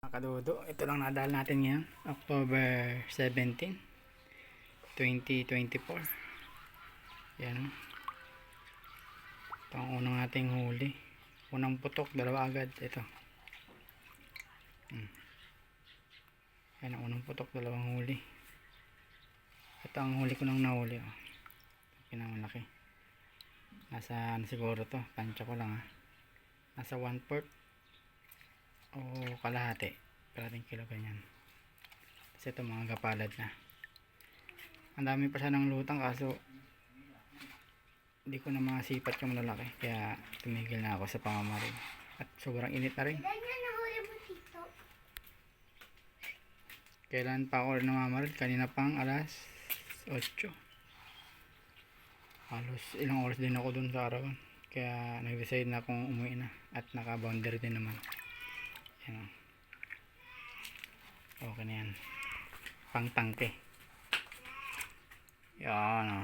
Mga kadudo, ito lang nadal natin ngayon, October 17, 2024. Yan. Ito ang unang nating huli. Unang putok, dalawa agad. Ito. Yan ang unang putok, dalawang huli. Ito ang huli ko nang nahuli. Oh. Pinakamalaki. Nasa ano siguro to, tansya ko lang ha. Nasa 1/4 o kalahating kilo ganyan. Kasi ito mga gapalad na. Ang dami pa siya ng lutang kaso hindi ko na masipat yung lalaki, kaya tumigil na ako sa pamamarin. At sobrang init na rin. Kailan pa ako namamaril? Kanina pang alas 8. Halos ilang oras din ako dun sa araw. Kaya nag-decide na akong umuwi na. At naka-boundary din naman. Yan. Okay na yan. Pang tangke. Yan o.